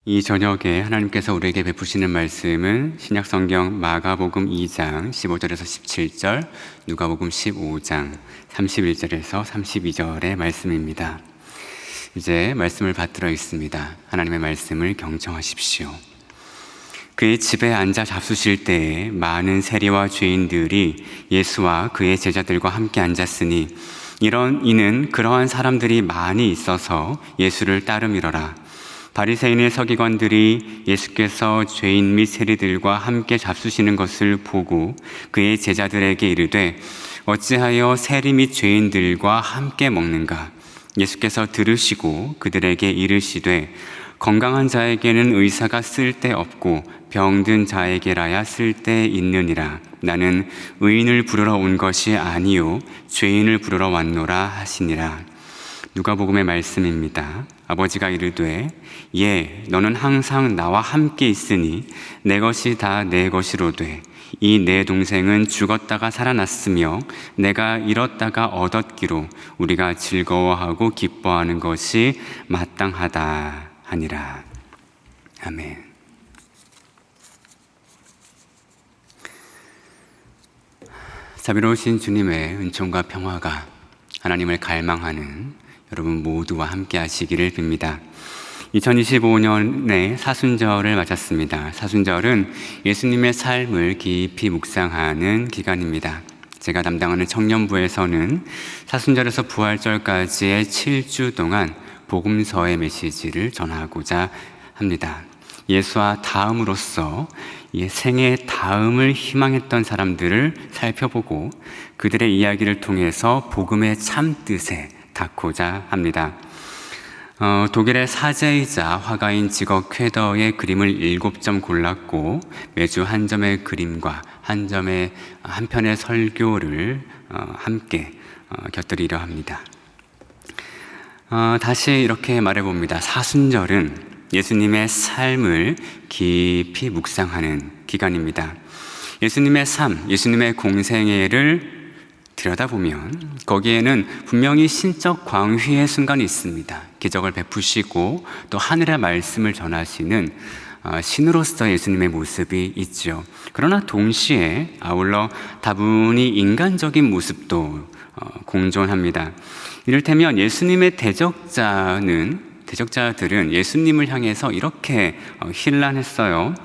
이 저녁에 하나님께서 우리에게 베푸시는 말씀은 신약성경 마가복음 2장 15절에서 17절, 누가복음 15장 31절에서 32절의 말씀입니다. 이제 말씀을 받들어 있습니다. 하나님의 말씀을 경청하십시오. 그의 집에 앉아 잡수실 때에 많은 세리와 죄인들이 예수와 그의 제자들과 함께 앉았으니 이는 그러한 사람들이 많이 있어서 예수를 따름이러라. 바리새인의 서기관들이 예수께서 죄인 및 세리들과 함께 잡수시는 것을 보고 그의 제자들에게 이르되 어찌하여 세리 및 죄인들과 함께 먹는가? 예수께서 들으시고 그들에게 이르시되 건강한 자에게는 의사가 쓸데없고 병든 자에게라야 쓸데있느니라. 나는 의인을 부르러 온 것이 아니요 죄인을 부르러 왔노라 하시니라. 누가복음의 말씀입니다. 아버지가 이르되 너는 항상 나와 함께 있으니 내 것이 다 내 것이로되 이 내 동생은 죽었다가 살아났으며 내가 잃었다가 얻었기로 우리가 즐거워하고 기뻐하는 것이 마땅하다 하니라. 아멘. 자비로우신 주님의 은총과 평화가 하나님을 갈망하는 여러분 모두와 함께 하시기를 빕니다. 2025년에 사순절을 맞았습니다. 사순절은 예수님의 삶을 깊이 묵상하는 기간입니다. 제가 담당하는 청년부에서는 사순절에서 부활절까지의 7주 동안 복음서의 메시지를 전하고자 합니다. 예수와 다음으로서 생의 다음을 희망했던 사람들을 살펴보고 그들의 이야기를 통해서 복음의 참뜻에 닿고자 합니다. 독일의 사제이자 화가인 지거 쾌더의 그림을 7점 골랐고 매주 한 점의 그림과 한 편의 설교를 함께 곁들이려 합니다. 다시 이렇게 말해봅니다. 사순절은 예수님의 삶을 깊이 묵상하는 기간입니다. 예수님의 삶, 예수님의 공생애를 들여다보면 거기에는 분명히 신적 광휘의 순간이 있습니다. 기적을 베푸시고 또 하늘의 말씀을 전하시는 신으로서 예수님의 모습이 있죠. 그러나 동시에 아울러 다분히 인간적인 모습도 공존합니다. 이를테면 예수님의 대적자들은 예수님을 향해서 이렇게 힐난했어요.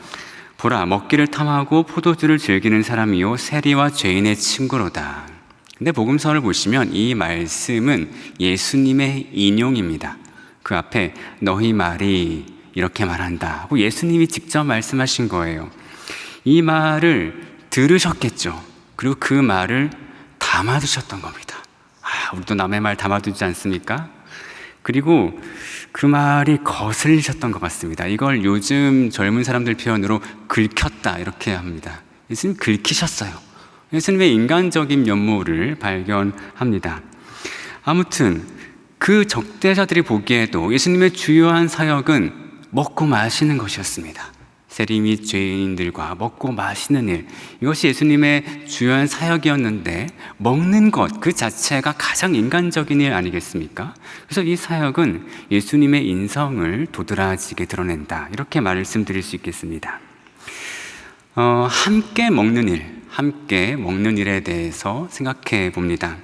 보라, 먹기를 탐하고 포도주를 즐기는 사람이요 세리와 죄인의 친구로다. 근데 복음서를 보시면 이 말씀은 예수님의 인용입니다. 그 앞에 너희 말이 이렇게 말한다 하고 예수님이 직접 말씀하신 거예요. 이 말을 들으셨겠죠. 그리고 그 말을 담아두셨던 겁니다. 우리도 남의 말 담아두지 않습니까? 그리고 그 말이 거슬리셨던 것 같습니다. 이걸 요즘 젊은 사람들 표현으로 긁혔다 이렇게 합니다. 예수님 긁히셨어요. 예수님의 인간적인 면모를 발견합니다. 아무튼 그 적대자들이 보기에도 예수님의 주요한 사역은 먹고 마시는 것이었습니다. 세리 및 죄인들과 먹고 마시는 일, 이것이 예수님의 주요한 사역이었는데 먹는 것 그 자체가 가장 인간적인 일 아니겠습니까? 그래서 이 사역은 예수님의 인성을 도드라지게 드러낸다, 이렇게 말씀드릴 수 있겠습니다. 함께 먹는 일에 대해서 생각해 봅니다.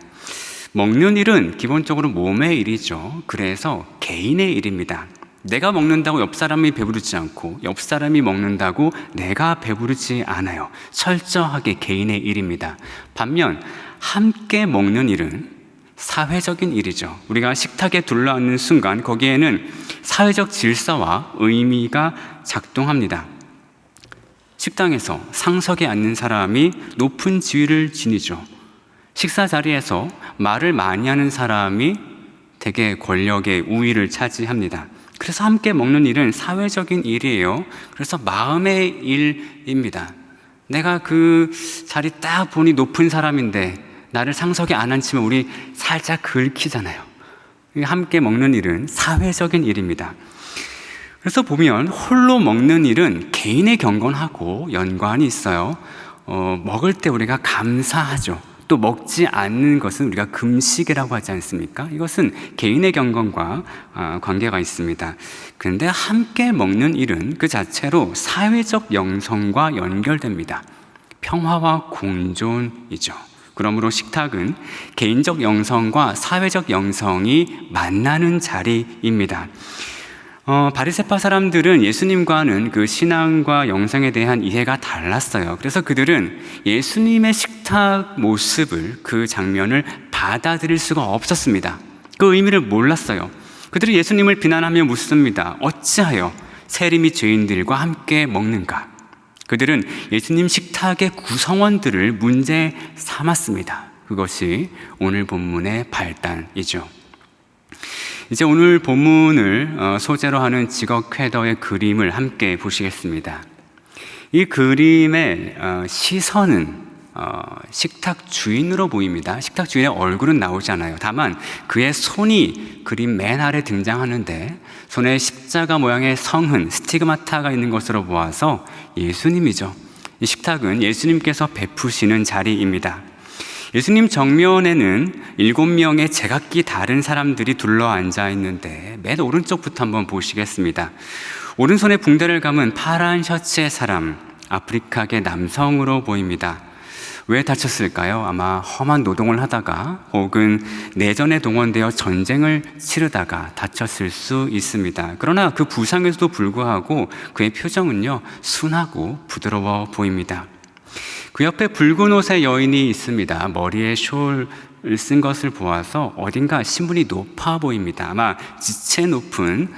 먹는 일은 기본적으로 몸의 일이죠. 그래서 개인의 일입니다. 내가 먹는다고 옆 사람이 배부르지 않고 옆 사람이 먹는다고 내가 배부르지 않아요. 철저하게 개인의 일입니다. 반면 함께 먹는 일은 사회적인 일이죠. 우리가 식탁에 둘러앉는 순간 거기에는 사회적 질서와 의미가 작동합니다. 식당에서 상석에 앉는 사람이 높은 지위를 지니죠. 식사 자리에서 말을 많이 하는 사람이 대개 권력의 우위를 차지합니다. 그래서 함께 먹는 일은 사회적인 일이에요. 그래서 마음의 일입니다. 내가 그 자리 딱 보니 높은 사람인데 나를 상석에 안 앉히면 우리 살짝 긁히잖아요. 함께 먹는 일은 사회적인 일입니다. 그래서 보면 홀로 먹는 일은 개인의 경건하고 연관이 있어요. 먹을 때 우리가 감사하죠. 또 먹지 않는 것은 우리가 금식이라고 하지 않습니까? 이것은 개인의 경건과 관계가 있습니다. 그런데 함께 먹는 일은 그 자체로 사회적 영성과 연결됩니다. 평화와 공존이죠. 그러므로 식탁은 개인적 영성과 사회적 영성이 만나는 자리입니다. 바리새파 사람들은 예수님과는 그 신앙과 영성에 대한 이해가 달랐어요. 그래서 그들은 예수님의 식탁 모습을, 그 장면을 받아들일 수가 없었습니다. 그 의미를 몰랐어요. 그들이 예수님을 비난하며 묻습니다. 어찌하여 세리 죄인들과 함께 먹는가? 그들은 예수님 식탁의 구성원들을 문제 삼았습니다. 그것이 오늘 본문의 발단이죠. 이제 오늘 본문을 소재로 하는 직업회더의 그림을 함께 보시겠습니다. 이 그림의 시선은 식탁 주인으로 보입니다. 식탁 주인의 얼굴은 나오지 않아요. 다만 그의 손이 그림 맨 아래 등장하는데 손에 십자가 모양의 성흔, 스티그마타가 있는 것으로 보아서 예수님이죠. 이 식탁은 예수님께서 베푸시는 자리입니다. 예수님 정면에는 7명의 제각기 다른 사람들이 둘러앉아 있는데 맨 오른쪽부터 한번 보시겠습니다. 오른손에 붕대를 감은 파란 셔츠의 사람, 아프리카계 남성으로 보입니다. 왜 다쳤을까요? 아마 험한 노동을 하다가 혹은 내전에 동원되어 전쟁을 치르다가 다쳤을 수 있습니다. 그러나 그 부상에서도 불구하고 그의 표정은요, 순하고 부드러워 보입니다. 그 옆에 붉은 옷의 여인이 있습니다. 머리에 숄을 쓴 것을 보아서 어딘가 신분이 높아 보입니다. 아마 지체 높은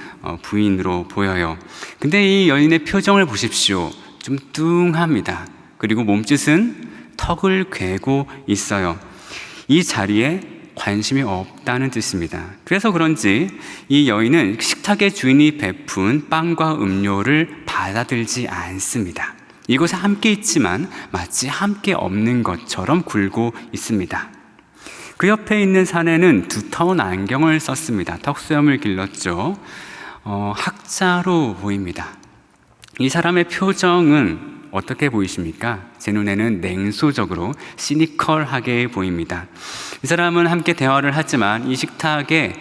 부인으로 보여요. 근데 이 여인의 표정을 보십시오. 좀 뚱합니다. 그리고 몸짓은 턱을 괴고 있어요. 이 자리에 관심이 없다는 뜻입니다. 그래서 그런지 이 여인은 식탁의 주인이 베푼 빵과 음료를 받아들지 않습니다. 이곳에 함께 있지만 마치 함께 없는 것처럼 굴고 있습니다. 그 옆에 있는 사내는 두터운 안경을 썼습니다. 턱수염을 길렀죠. 학자로 보입니다. 이 사람의 표정은 어떻게 보이십니까? 제 눈에는 냉소적으로 시니컬하게 보입니다. 이 사람은 함께 대화를 하지만 이 식탁에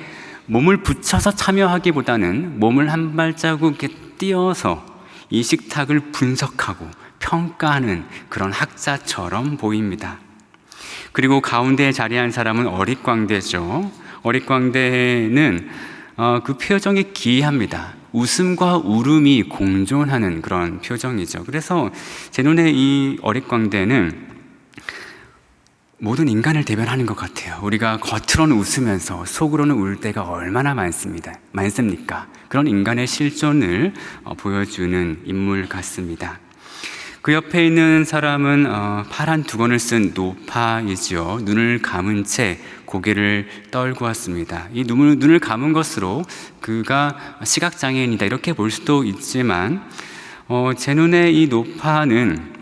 몸을 붙여서 참여하기보다는 몸을 한 발자국 이렇게 띄어서 이 식탁을 분석하고 평가하는 그런 학자처럼 보입니다. 그리고 가운데에 자리한 사람은 어릿광대죠. 어릿광대는 그 표정이 기이합니다. 웃음과 울음이 공존하는 그런 표정이죠. 그래서 제 눈에 이 어릿광대는 모든 인간을 대변하는 것 같아요. 우리가 겉으로는 웃으면서 속으로는 울 때가 얼마나 많습니까? 그런 인간의 실존을 보여주는 인물 같습니다. 그 옆에 있는 사람은 파란 두건을 쓴 노파이지요. 눈을 감은 채 고개를 떨고 왔습니다. 이 눈을 감은 것으로 그가 시각장애인이다 이렇게 볼 수도 있지만 제 눈에 이 노파는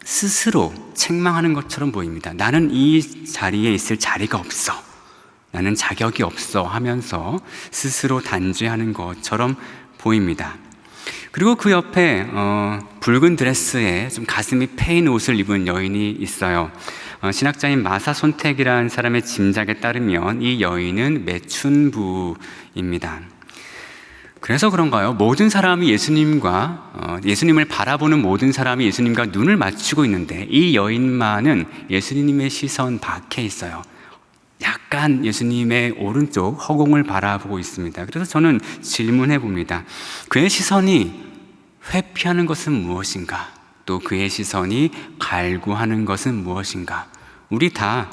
스스로 책망하는 것처럼 보입니다. 나는 이 자리에 있을 자리가 없어. 나는 자격이 없어 하면서 스스로 단죄하는 것처럼 보입니다. 그리고 그 옆에 붉은 드레스에 좀 가슴이 패인 옷을 입은 여인이 있어요. 신학자인 마사 손택이라는 사람의 짐작에 따르면 이 여인은 매춘부입니다. 그래서 그런가요? 모든 사람이 예수님을 바라보는 모든 사람이 예수님과 눈을 맞추고 있는데 이 여인만은 예수님의 시선 밖에 있어요. 약간 예수님의 오른쪽 허공을 바라보고 있습니다. 그래서 저는 질문해 봅니다. 그의 시선이 회피하는 것은 무엇인가? 또 그의 시선이 갈구하는 것은 무엇인가? 우리 다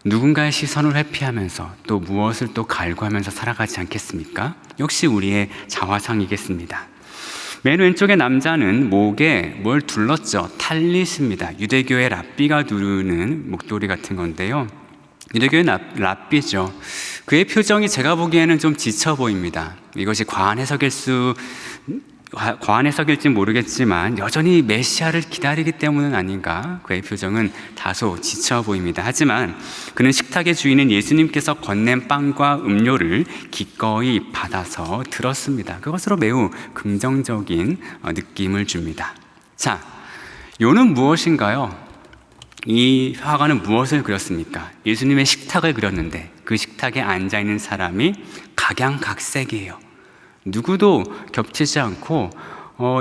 누군가의 시선을 회피하면서 또 무엇을 또 갈구하면서 살아가지 않겠습니까? 역시 우리의 자화상이겠습니다. 맨 왼쪽의 남자는 목에 뭘 둘렀죠? 탈릿입니다. 유대교의 랍비가 두르는 목도리 같은 건데요. 유대교의 랍비죠. 그의 표정이 제가 보기에는 좀 지쳐 보입니다. 이것이 과한 해석일지 모르겠지만 여전히 메시아를 기다리기 때문은 아닌가, 그의 표정은 다소 지쳐 보입니다. 하지만 그는 식탁의 주인인 예수님께서 건넨 빵과 음료를 기꺼이 받아서 들었습니다. 그것으로 매우 긍정적인 느낌을 줍니다. 자, 요는 무엇인가요? 이 화가는 무엇을 그렸습니까? 예수님의 식탁을 그렸는데 그 식탁에 앉아있는 사람이 각양각색이에요. 누구도 겹치지 않고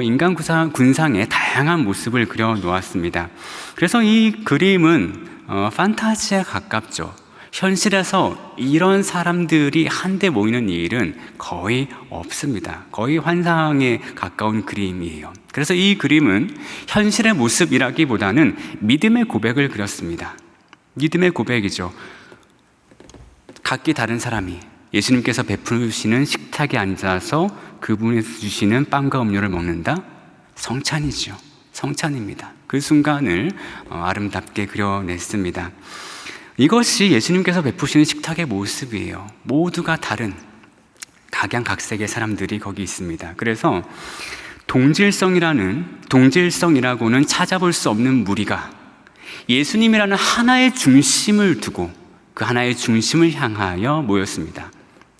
인간 군상의 다양한 모습을 그려 놓았습니다. 그래서 이 그림은 판타지에 가깝죠. 현실에서 이런 사람들이 한데 모이는 일은 거의 없습니다. 거의 환상에 가까운 그림이에요. 그래서 이 그림은 현실의 모습이라기보다는 믿음의 고백을 그렸습니다. 믿음의 고백이죠. 각기 다른 사람이 예수님께서 베푸시는 식탁에 앉아서 그분이 주시는 빵과 음료를 먹는다? 성찬이죠. 성찬입니다. 그 순간을 아름답게 그려냈습니다. 이것이 예수님께서 베푸시는 식탁의 모습이에요. 모두가 다른 각양각색의 사람들이 거기 있습니다. 그래서 동질성이라고는 찾아볼 수 없는 무리가 예수님이라는 하나의 중심을 두고 그 하나의 중심을 향하여 모였습니다.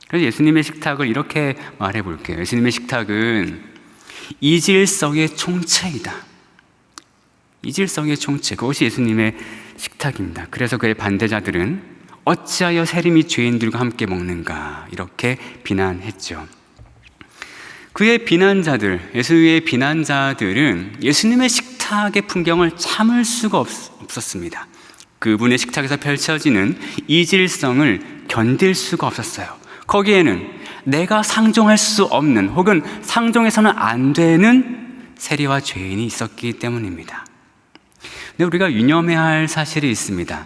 그래서 예수님의 식탁을 이렇게 말해 볼게요. 예수님의 식탁은 이질성의 총체이다. 이질성의 총체, 그것이 예수님의 식탁입니다. 그래서 그의 반대자들은 어찌하여 세림이 죄인들과 함께 먹는가 이렇게 비난했죠. 그의 비난자들, 예수의 비난자들은 예수님의 식탁의 풍경을 참을 수가 없었습니다. 그분의 식탁에서 펼쳐지는 이질성을 견딜 수가 없었어요. 거기에는 내가 상종할 수 없는 혹은 상종해서는 안 되는 세리와 죄인이 있었기 때문입니다. 근데 우리가 유념해야 할 사실이 있습니다.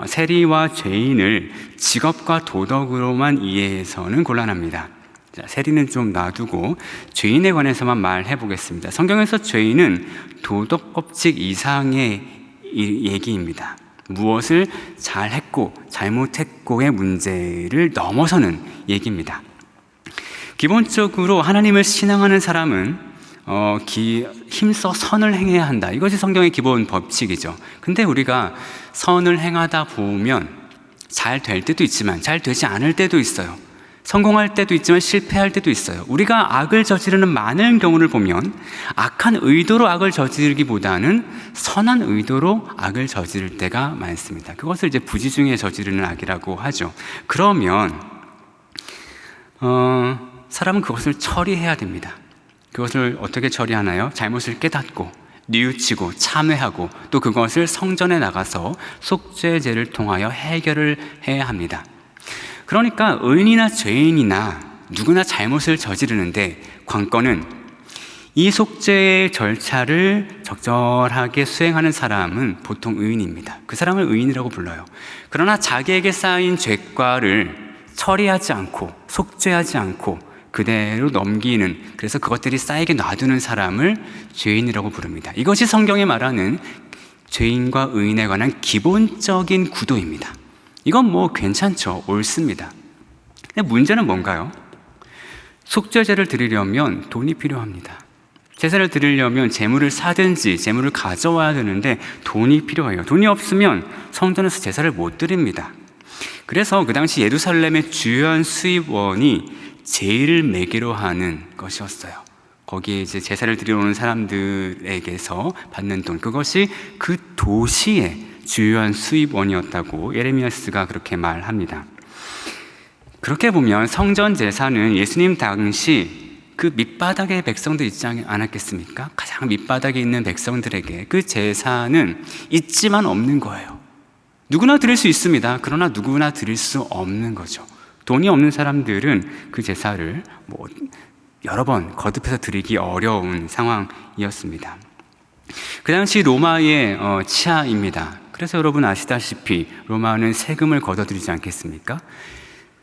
세리와 죄인을 직업과 도덕으로만 이해해서는 곤란합니다. 자, 세리는 좀 놔두고 죄인에 관해서만 말해 보겠습니다. 성경에서 죄인은 도덕법칙 이상의 얘기입니다. 무엇을 잘했고 잘못했고의 문제를 넘어서는 얘기입니다. 기본적으로 하나님을 신앙하는 사람은 힘써 선을 행해야 한다. 이것이 성경의 기본 법칙이죠. 근데 우리가 선을 행하다 보면 잘 될 때도 있지만 잘 되지 않을 때도 있어요. 성공할 때도 있지만 실패할 때도 있어요. 우리가 악을 저지르는 많은 경우를 보면 악한 의도로 악을 저지르기보다는 선한 의도로 악을 저지를 때가 많습니다. 그것을 이제 부지 중에 저지르는 악이라고 하죠. 그러면 사람은 그것을 처리해야 됩니다. 그것을 어떻게 처리하나요? 잘못을 깨닫고 뉘우치고 참회하고 또 그것을 성전에 나가서 속죄제를 통하여 해결을 해야 합니다. 그러니까 의인이나 죄인이나 누구나 잘못을 저지르는데 관건은 이 속죄의 절차를 적절하게 수행하는 사람은 보통 의인입니다. 그 사람을 의인이라고 불러요. 그러나 자기에게 쌓인 죄과를 처리하지 않고 속죄하지 않고 그대로 넘기는, 그래서 그것들이 쌓이게 놔두는 사람을 죄인이라고 부릅니다. 이것이 성경이 말하는 죄인과 의인에 관한 기본적인 구도입니다. 이건 뭐 괜찮죠. 옳습니다. 근데 문제는 뭔가요? 속죄제를 드리려면 돈이 필요합니다. 제사를 드리려면 제물을 사든지 제물을 가져와야 되는데 돈이 필요해요. 돈이 없으면 성전에서 제사를 못 드립니다. 그래서 그 당시 예루살렘의 주요한 수입원이 제일 매개로 하는 것이었어요. 거기에 이제 제사를 드리러 오는 사람들에게서 받는 돈, 그것이 그 도시의 주요한 수입원이었다고 예레미야스가 그렇게 말합니다. 그렇게 보면 성전 제사는 예수님 당시 그 밑바닥의 백성들 있지 않았겠습니까? 가장 밑바닥에 있는 백성들에게 그 제사는 있지만 없는 거예요. 누구나 드릴 수 있습니다. 그러나 누구나 드릴 수 없는 거죠. 돈이 없는 사람들은 그 제사를 여러 번 거듭해서 드리기 어려운 상황이었습니다. 그 당시 로마의 치하입니다. 그래서 여러분 아시다시피 로마는 세금을 걷어들이지 않겠습니까?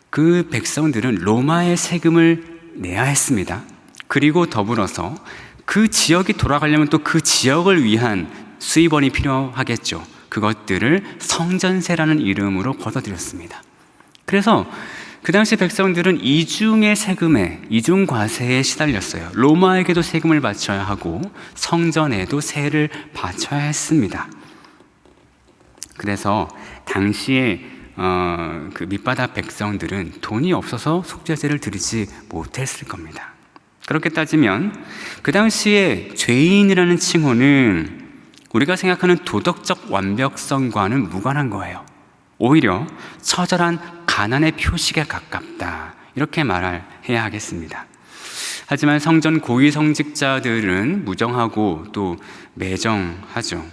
그 백성들은 로마의 세금을 내야 했습니다. 그리고 더불어서 그 지역이 돌아가려면 또 그 지역을 위한 수입원이 필요하겠죠. 그것들을 성전세라는 이름으로 걷어들였습니다. 그래서 그 당시 백성들은 이중의 세금에, 이중과세에 시달렸어요. 로마에게도 세금을 바쳐야 하고 성전에도 세를 바쳐야 했습니다. 그래서 당시에 그 밑바닥 백성들은 돈이 없어서 속죄제를 드리지 못했을 겁니다. 그렇게 따지면 그 당시에 죄인이라는 칭호는 우리가 생각하는 도덕적 완벽성과는 무관한 거예요. 오히려 처절한 가난의 표식에 가깝다, 이렇게 해야 하겠습니다. 하지만 성전 고위성직자들은 무정하고 또 매정하죠.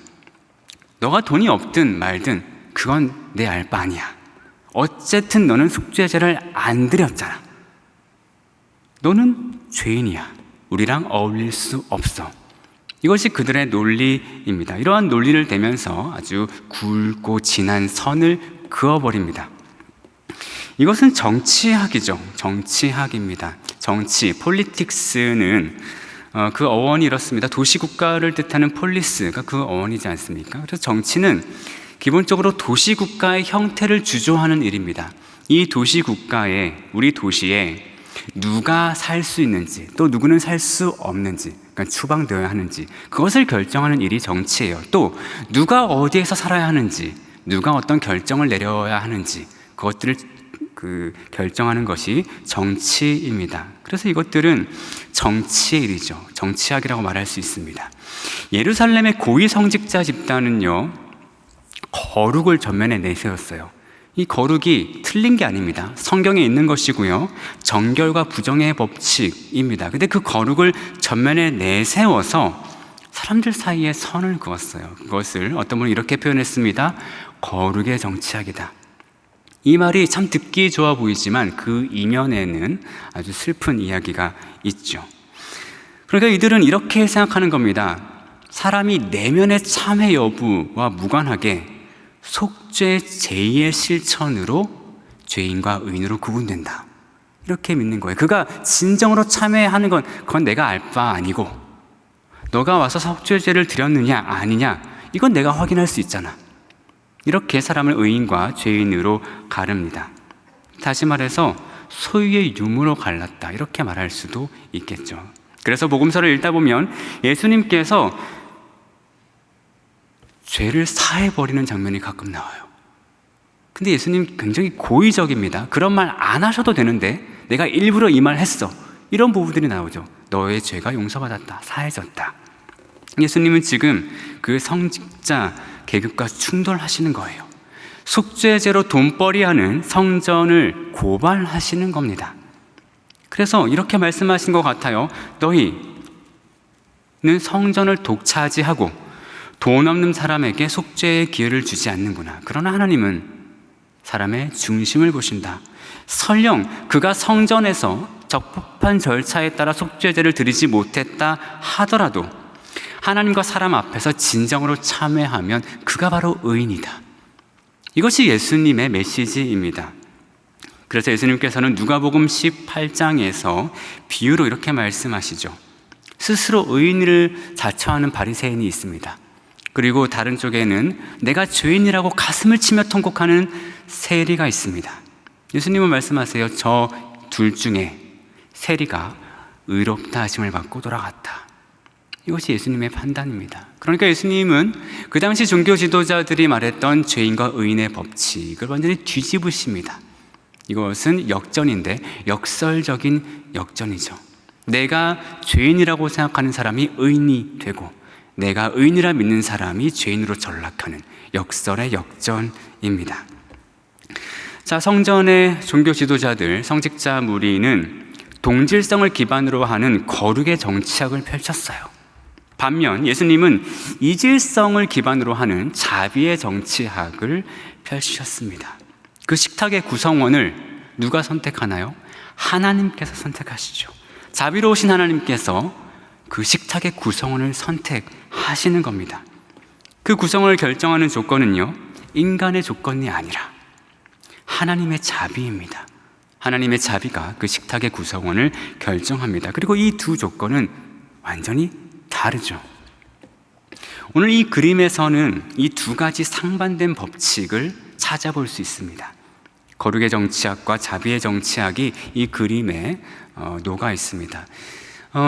너가 돈이 없든 말든 그건 내 알 바 아니야. 어쨌든 너는 속죄제를 안 드렸잖아. 너는 죄인이야. 우리랑 어울릴 수 없어. 이것이 그들의 논리입니다. 이러한 논리를 대면서 아주 굵고 진한 선을 그어버립니다. 이것은 정치학이죠. 정치학입니다. 정치, 폴리틱스는 그 어원이 이렇습니다. 도시국가를 뜻하는 폴리스가 그 어원이지 않습니까? 그래서 정치는 기본적으로 도시국가의 형태를 주조하는 일입니다. 이 도시국가에, 우리 도시에 누가 살 수 있는지, 또 누구는 살 수 없는지, 그러니까 추방되어야 하는지, 그것을 결정하는 일이 정치예요. 또 누가 어디에서 살아야 하는지, 누가 어떤 결정을 내려야 하는지, 그것들을 결정하는 것이 정치입니다. 그래서 이것들은 정치의 일이죠. 정치학이라고 말할 수 있습니다. 예루살렘의 고위성직자 집단은요, 거룩을 전면에 내세웠어요. 이 거룩이 틀린 게 아닙니다. 성경에 있는 것이고요, 정결과 부정의 법칙입니다. 근데 그 거룩을 전면에 내세워서 사람들 사이에 선을 그었어요. 그것을 어떤 분은 이렇게 표현했습니다. 거룩의 정치학이다. 이 말이 참 듣기 좋아 보이지만 그 이면에는 아주 슬픈 이야기가 있죠. 그러니까 이들은 이렇게 생각하는 겁니다. 사람이 내면의 참회 여부와 무관하게 속죄 제의의 실천으로 죄인과 의인으로 구분된다, 이렇게 믿는 거예요. 그가 진정으로 참회하는 건 그건 내가 알 바 아니고, 너가 와서 속죄제를 드렸느냐 아니냐 이건 내가 확인할 수 있잖아. 이렇게 사람을 의인과 죄인으로 가릅니다. 다시 말해서 소유의 유무로 갈랐다, 이렇게 말할 수도 있겠죠. 그래서 복음서를 읽다 보면 예수님께서 죄를 사해버리는 장면이 가끔 나와요. 근데 예수님 굉장히 고의적입니다. 그런 말 안 하셔도 되는데 내가 일부러 이 말 했어, 이런 부분들이 나오죠. 너의 죄가 용서받았다, 사해졌다. 예수님은 지금 그 성직자 계급과 충돌하시는 거예요. 속죄제로 돈벌이하는 성전을 고발하시는 겁니다. 그래서 이렇게 말씀하신 것 같아요. 너희는 성전을 독차지하고 돈 없는 사람에게 속죄의 기회를 주지 않는구나. 그러나 하나님은 사람의 중심을 보신다. 설령 그가 성전에서 적법한 절차에 따라 속죄제를 드리지 못했다 하더라도 하나님과 사람 앞에서 진정으로 참회하면 그가 바로 의인이다. 이것이 예수님의 메시지입니다. 그래서 예수님께서는 누가복음 18장에서 비유로 이렇게 말씀하시죠. 스스로 의인을 자처하는 바리새인이 있습니다. 그리고 다른 쪽에는 내가 죄인이라고 가슴을 치며 통곡하는 세리가 있습니다. 예수님은 말씀하세요. 저 둘 중에 세리가 의롭다 하심을 받고 돌아갔다. 이것이 예수님의 판단입니다. 그러니까 예수님은 그 당시 종교 지도자들이 말했던 죄인과 의인의 법칙을 완전히 뒤집으십니다. 이것은 역전인데 역설적인 역전이죠. 내가 죄인이라고 생각하는 사람이 의인이 되고 내가 의인이라 믿는 사람이 죄인으로 전락하는 역설의 역전입니다. 자, 성전의 종교 지도자들, 성직자 무리는 동질성을 기반으로 하는 거룩의 정치학을 펼쳤어요. 반면 예수님은 이질성을 기반으로 하는 자비의 정치학을 펼치셨습니다. 그 식탁의 구성원을 누가 선택하나요? 하나님께서 선택하시죠. 자비로우신 하나님께서 그 식탁의 구성원을 선택하시는 겁니다. 그 구성원을 결정하는 조건은요, 인간의 조건이 아니라 하나님의 자비입니다. 하나님의 자비가 그 식탁의 구성원을 결정합니다. 그리고 이 두 조건은 완전히 다르죠. 오늘 이 그림에서는 이 두 가지 상반된 법칙을 찾아볼 수 있습니다. 거룩의 정치학과 자비의 정치학이 이 그림에 녹아 있습니다.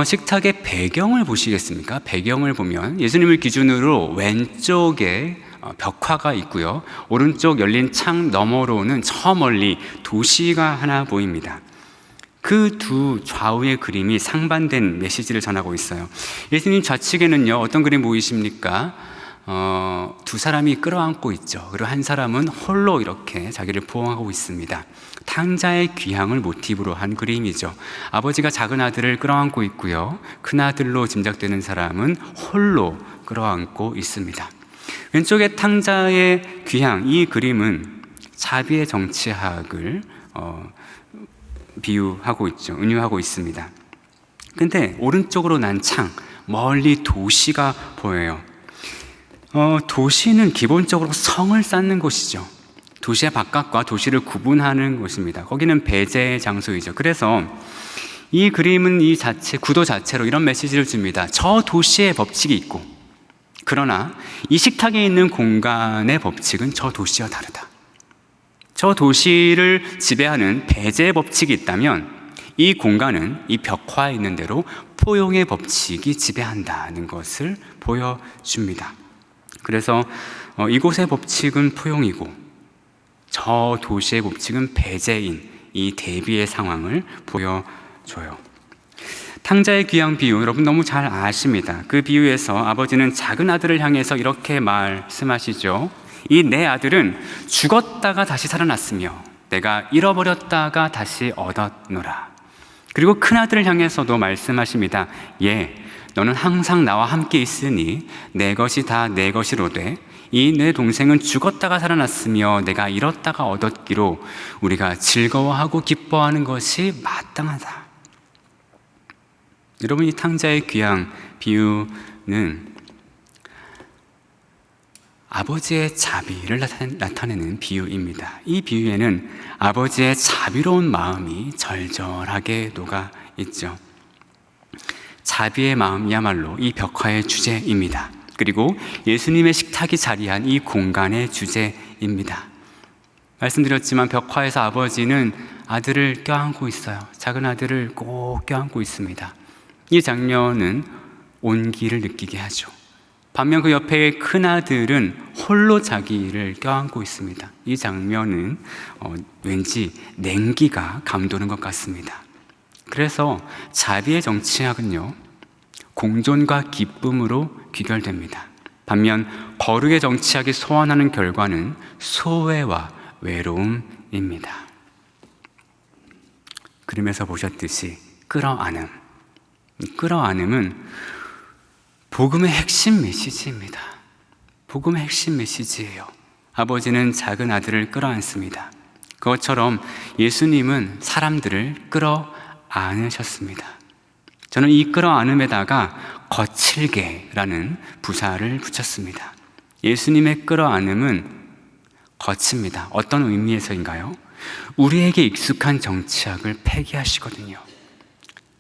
식탁의 배경을 보시겠습니까? 배경을 보면 예수님을 기준으로 왼쪽에 벽화가 있고요, 오른쪽 열린 창 너머로는 저 멀리 도시가 하나 보입니다. 그 두 좌우의 그림이 상반된 메시지를 전하고 있어요. 예수님 좌측에는요, 어떤 그림 보이십니까? 두 사람이 끌어안고 있죠. 그리고 한 사람은 홀로 이렇게 자기를 보호하고 있습니다. 탕자의 귀향을 모티브로 한 그림이죠. 아버지가 작은 아들을 끌어안고 있고요. 큰 아들로 짐작되는 사람은 홀로 끌어안고 있습니다. 왼쪽에 탕자의 귀향, 이 그림은 자비의 정치학을 비유하고 있죠. 은유하고 있습니다. 근데 오른쪽으로 난 창, 멀리 도시가 보여요. 도시는 기본적으로 성을 쌓는 곳이죠. 도시의 바깥과 도시를 구분하는 곳입니다. 거기는 배제의 장소이죠. 그래서 이 그림은 이 구도 자체로 이런 메시지를 줍니다. 저 도시의 법칙이 있고, 그러나 이 식탁에 있는 공간의 법칙은 저 도시와 다르다. 저 도시를 지배하는 배제의 법칙이 있다면 이 공간은 이 벽화에 있는 대로 포용의 법칙이 지배한다는 것을 보여줍니다. 그래서 이곳의 법칙은 포용이고 저 도시의 법칙은 배제인 이 대비의 상황을 보여줘요. 탕자의 귀향 비유, 여러분 너무 잘 아십니다. 그 비유에서 아버지는 작은 아들을 향해서 이렇게 말씀하시죠. 이 내 아들은 죽었다가 다시 살아났으며 내가 잃어버렸다가 다시 얻었노라. 그리고 큰 아들을 향해서도 말씀하십니다. 너는 항상 나와 함께 있으니 내 것이 다 내 것이로되 이 내 동생은 죽었다가 살아났으며 내가 잃었다가 얻었기로 우리가 즐거워하고 기뻐하는 것이 마땅하다. 여러분, 이 탕자의 귀향 비유는 아버지의 자비를 나타내는 비유입니다. 이 비유에는 아버지의 자비로운 마음이 절절하게 녹아 있죠. 자비의 마음이야말로 이 벽화의 주제입니다. 그리고 예수님의 식탁이 자리한 이 공간의 주제입니다. 말씀드렸지만 벽화에서 아버지는 아들을 껴안고 있어요. 작은 아들을 꼭 껴안고 있습니다. 이 장면은 온기를 느끼게 하죠. 반면 그 옆에 큰 아들은 홀로 자기를 껴안고 있습니다. 이 장면은 왠지 냉기가 감도는 것 같습니다. 그래서 자비의 정치학은요, 공존과 기쁨으로 귀결됩니다. 반면 거룩의 정치학이 소원하는 결과는 소외와 외로움입니다. 그림에서 보셨듯이 끌어안음은 복음의 핵심 메시지입니다. 복음의 핵심 메시지예요. 아버지는 작은 아들을 끌어안습니다. 그것처럼 예수님은 사람들을 끌어안으셨습니다. 저는 이 끌어안음에다가 거칠게라는 부사를 붙였습니다. 예수님의 끌어안음은 거칩니다. 어떤 의미에서인가요? 우리에게 익숙한 정치학을 폐기하시거든요.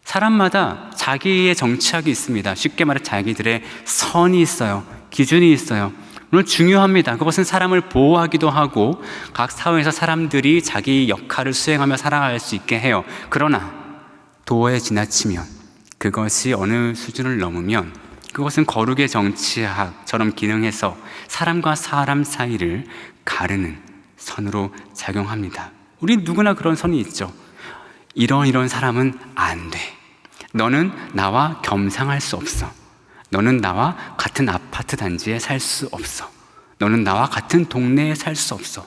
사람마다 자기의 정치학이 있습니다. 쉽게 말해 자기들의 선이 있어요. 기준이 있어요. 물론 중요합니다. 그것은 사람을 보호하기도 하고 각 사회에서 사람들이 자기 역할을 수행하며 살아갈 수 있게 해요. 그러나 도에 지나치면, 그것이 어느 수준을 넘으면 그것은 거룩의 정치학처럼 기능해서 사람과 사람 사이를 가르는 선으로 작용합니다. 우리 누구나 그런 선이 있죠. 이런 사람은 안 돼. 너는 나와 겸상할 수 없어. 너는 나와 같은 아파트 단지에 살 수 없어. 너는 나와 같은 동네에 살 수 없어.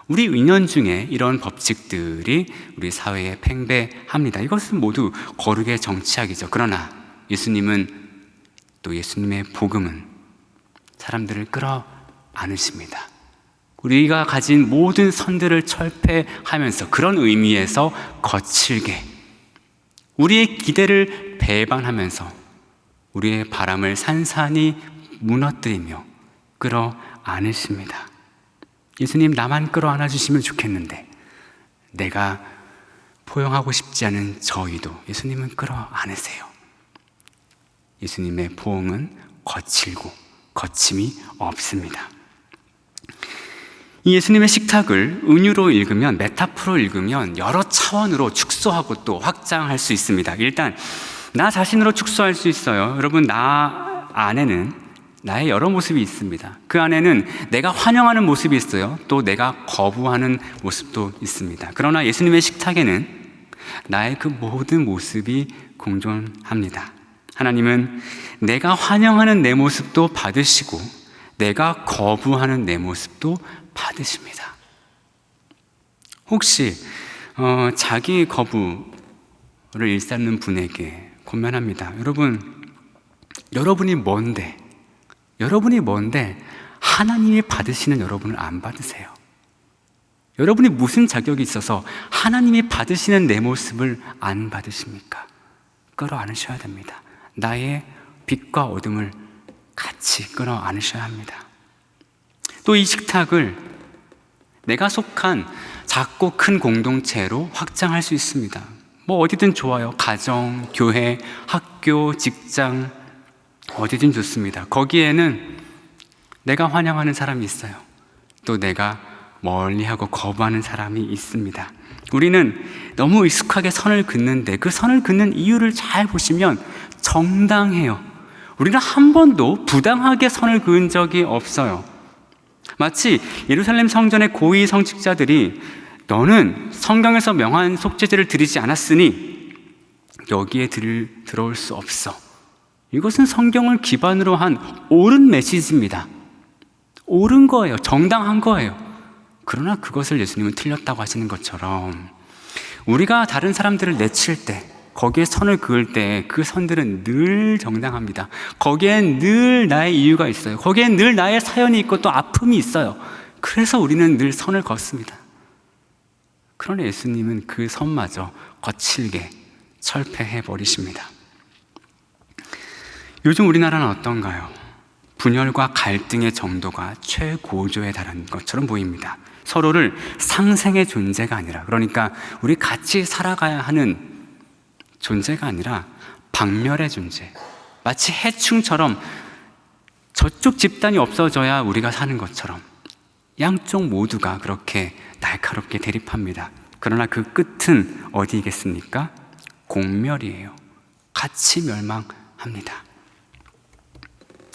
우리 은연중에 이런 법칙들이 우리 사회에 팽배합니다. 이것은 모두 거룩의 정치학이죠. 그러나 예수님은, 또 예수님의 복음은 사람들을 끌어안으십니다. 우리가 가진 모든 선들을 철폐하면서, 그런 의미에서 거칠게 우리의 기대를 배반하면서 우리의 바람을 산산히 무너뜨리며 끌어안으십니다. 예수님, 나만 끌어안아 주시면 좋겠는데 내가 포용하고 싶지 않은 저희도 예수님은 끌어안으세요. 예수님의 포옹은 거칠고 거침이 없습니다. 이 예수님의 식탁을 은유로 읽으면, 메타포로 읽으면 여러 차원으로 축소하고 또 확장할 수 있습니다. 일단 나 자신으로 축소할 수 있어요. 여러분, 나 안에는 나의 여러 모습이 있습니다. 그 안에는 내가 환영하는 모습이 있어요. 또 내가 거부하는 모습도 있습니다. 그러나 예수님의 식탁에는 나의 그 모든 모습이 공존합니다. 하나님은 내가 환영하는 내 모습도 받으시고 내가 거부하는 내 모습도 받으십니다. 혹시 자기 거부를 일삼는 분에게 권면합니다. 여러분이 뭔데 하나님이 받으시는 여러분을 안 받으세요? 여러분이 무슨 자격이 있어서 하나님이 받으시는 내 모습을 안 받으십니까? 끌어안으셔야 됩니다. 나의 빛과 어둠을 같이 끌어안으셔야 합니다. 또 이 식탁을 내가 속한 작고 큰 공동체로 확장할 수 있습니다. 뭐 어디든 좋아요. 가정, 교회, 학교, 직장, 어디든 좋습니다. 거기에는 내가 환영하는 사람이 있어요. 또 내가 멀리하고 거부하는 사람이 있습니다. 우리는 너무 익숙하게 선을 긋는데 그 선을 긋는 이유를 잘 보시면 정당해요. 우리는 한 번도 부당하게 선을 그은 적이 없어요. 마치 예루살렘 성전의 고위 성직자들이 너는 성경에서 명한 속죄제를 드리지 않았으니 여기에 들어올 수 없어. 이것은 성경을 기반으로 한 옳은 메시지입니다. 옳은 거예요. 정당한 거예요. 그러나 그것을 예수님은 틀렸다고 하시는 것처럼 우리가 다른 사람들을 내칠 때, 거기에 선을 그을 때 그 선들은 늘 정당합니다. 거기엔 늘 나의 이유가 있어요. 거기엔 늘 나의 사연이 있고 또 아픔이 있어요. 그래서 우리는 늘 선을 걷습니다. 그러나 예수님은 그 선마저 거칠게 철폐해 버리십니다. 요즘 우리나라는 어떤가요? 분열과 갈등의 정도가 최고조에 달한 것처럼 보입니다. 서로를 상생의 존재가 아니라, 그러니까 우리 같이 살아가야 하는 존재가 아니라 박멸의 존재, 마치 해충처럼 저쪽 집단이 없어져야 우리가 사는 것처럼 양쪽 모두가 그렇게 날카롭게 대립합니다. 그러나 그 끝은 어디겠습니까? 공멸이에요. 같이 멸망합니다.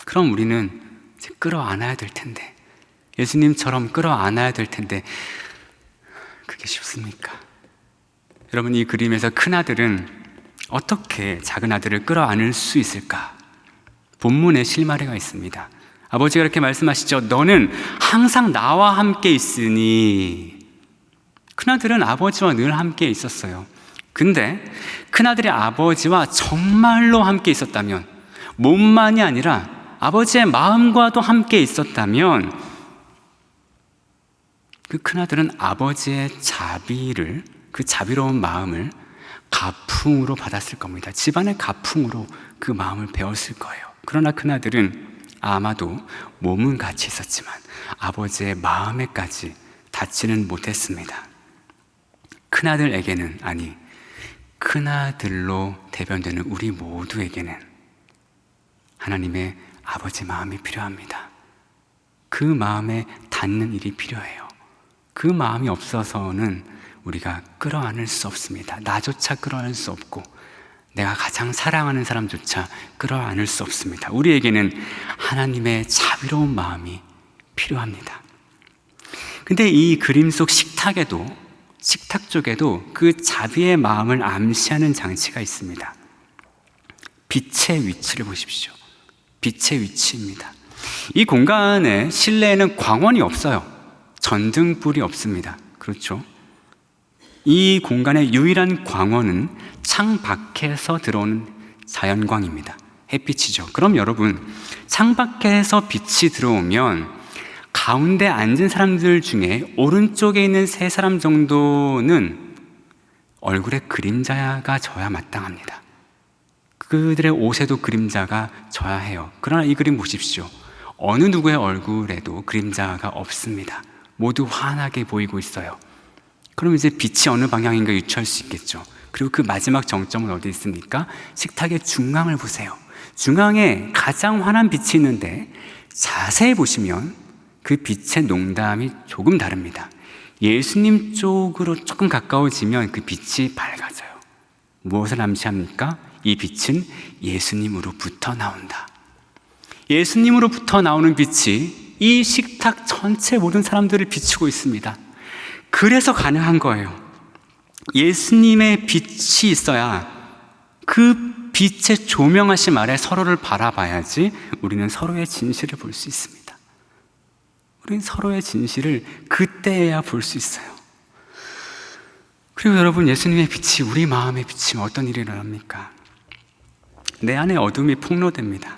그럼 우리는 이제 끌어안아야 될 텐데, 예수님처럼 끌어안아야 될 텐데 그게 쉽습니까? 여러분, 이 그림에서 큰아들은 어떻게 작은 아들을 끌어안을 수 있을까? 본문에 실마리가 있습니다. 아버지가 이렇게 말씀하시죠. 너는 항상 나와 함께 있으니. 큰아들은 아버지와 늘 함께 있었어요. 근데 큰아들이 아버지와 정말로 함께 있었다면, 몸만이 아니라 아버지의 마음과도 함께 있었다면, 그 큰아들은 아버지의 자비를, 그 자비로운 마음을 가풍으로 받았을 겁니다. 집안의 가풍으로 그 마음을 배웠을 거예요. 그러나 큰아들은 아마도 몸은 같이 있었지만 아버지의 마음에까지 닿지는 못했습니다. 큰아들에게는, 아니, 큰아들로 대변되는 우리 모두에게는 하나님의 아버지 마음이 필요합니다. 그 마음에 닿는 일이 필요해요. 그 마음이 없어서는 우리가 끌어안을 수 없습니다. 나조차 끌어안을 수 없고 내가 가장 사랑하는 사람조차 끌어안을 수 없습니다. 우리에게는 하나님의 자비로운 마음이 필요합니다. 근데 이 그림 속 식탁 쪽에도 그 자비의 마음을 암시하는 장치가 있습니다. 빛의 위치를 보십시오. 빛의 위치입니다. 이 공간의 실내에는 광원이 없어요. 전등불이 없습니다. 그렇죠? 이 공간의 유일한 광원은 창 밖에서 들어오는 자연광입니다. 햇빛이죠. 그럼 여러분, 창 밖에서 빛이 들어오면 가운데 앉은 사람들 중에 오른쪽에 있는 세 사람 정도는 얼굴에 그림자가 져야 마땅합니다. 그들의 옷에도 그림자가 져야 해요. 그러나 이 그림 보십시오. 어느 누구의 얼굴에도 그림자가 없습니다. 모두 환하게 보이고 있어요. 그럼 이제 빛이 어느 방향인가 유추할 수 있겠죠. 그리고 그 마지막 정점은 어디 있습니까? 식탁의 중앙을 보세요. 중앙에 가장 환한 빛이 있는데 자세히 보시면 그 빛의 농담이 조금 다릅니다. 예수님 쪽으로 조금 가까워지면 그 빛이 밝아져요. 무엇을 암시합니까? 이 빛은 예수님으로부터 나온다. 예수님으로부터 나오는 빛이 이 식탁 전체 모든 사람들을 비추고 있습니다. 그래서 가능한 거예요. 예수님의 빛이 있어야 그 빛의 조명하심 아래 서로를 바라봐야지 우리는 서로의 진실을 볼 수 있습니다. 우린 서로의 진실을 그때야 볼 수 있어요. 그리고 여러분, 예수님의 빛이 우리 마음에 비치면 어떤 일이 일어납니까? 내 안에 어둠이 폭로됩니다.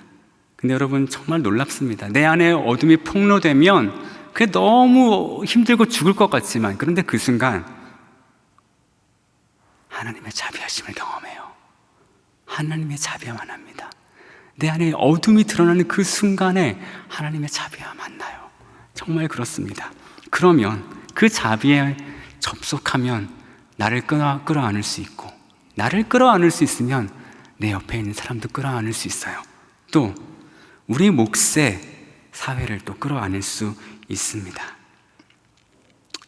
근데 여러분, 정말 놀랍습니다. 내 안에 어둠이 폭로되면 그게 너무 힘들고 죽을 것 같지만, 그런데 그 순간 하나님의 자비하심을 경험해요. 하나님의 자비와 만납니다. 내 안에 어둠이 드러나는 그 순간에 하나님의 자비와 만나요. 정말 그렇습니다. 그러면 그 자비에 접속하면 나를 끌어안을 수 있고, 나를 끌어안을 수 있으면 내 옆에 있는 사람도 끌어안을 수 있어요. 또 우리 몫의 사회를 또 끌어안을 수 있습니다.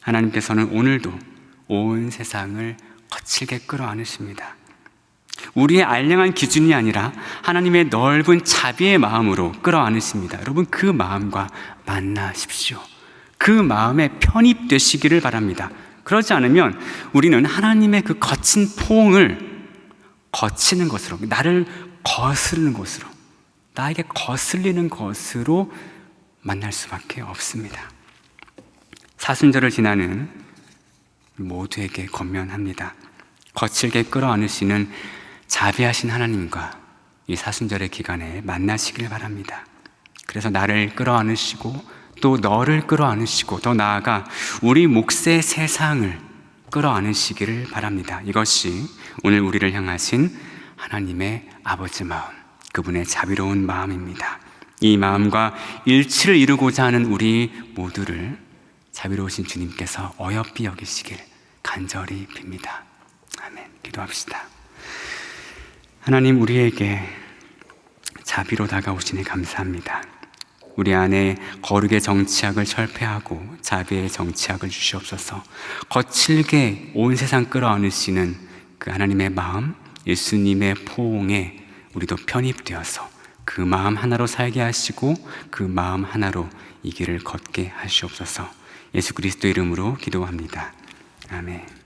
하나님께서는 오늘도 온 세상을 거칠게 끌어안으십니다. 우리의 알량한 기준이 아니라 하나님의 넓은 자비의 마음으로 끌어안으십니다. 여러분, 그 마음과 만나십시오. 그 마음에 편입되시기를 바랍니다. 그러지 않으면 우리는 하나님의 그 거친 포옹을 거치는 것으로, 나를 거스르는 것으로, 나에게 거슬리는 것으로 만날 수밖에 없습니다. 사순절을 지나는 모두에게 권면합니다. 거칠게 끌어안으시는 자비하신 하나님과 이 사순절의 기간에 만나시길 바랍니다. 그래서 나를 끌어안으시고 또 너를 끌어안으시고 더 나아가 우리 몫의 세상을 끌어안으시기를 바랍니다. 이것이 오늘 우리를 향하신 하나님의 아버지 마음, 그분의 자비로운 마음입니다. 이 마음과 일치를 이루고자 하는 우리 모두를 자비로우신 주님께서 어여삐 여기시길 간절히 빕니다. 아멘. 기도합시다. 하나님, 우리에게 자비로 다가오시니 감사합니다. 우리 안에 거룩의 정치학을 철폐하고 자비의 정치학을 주시옵소서. 거칠게 온 세상 끌어안으시는 그 하나님의 마음, 예수님의 포옹에 우리도 편입되어서 그 마음 하나로 살게 하시고 그 마음 하나로 이 길을 걷게 하시옵소서. 예수 그리스도 이름으로 기도합니다. 아멘.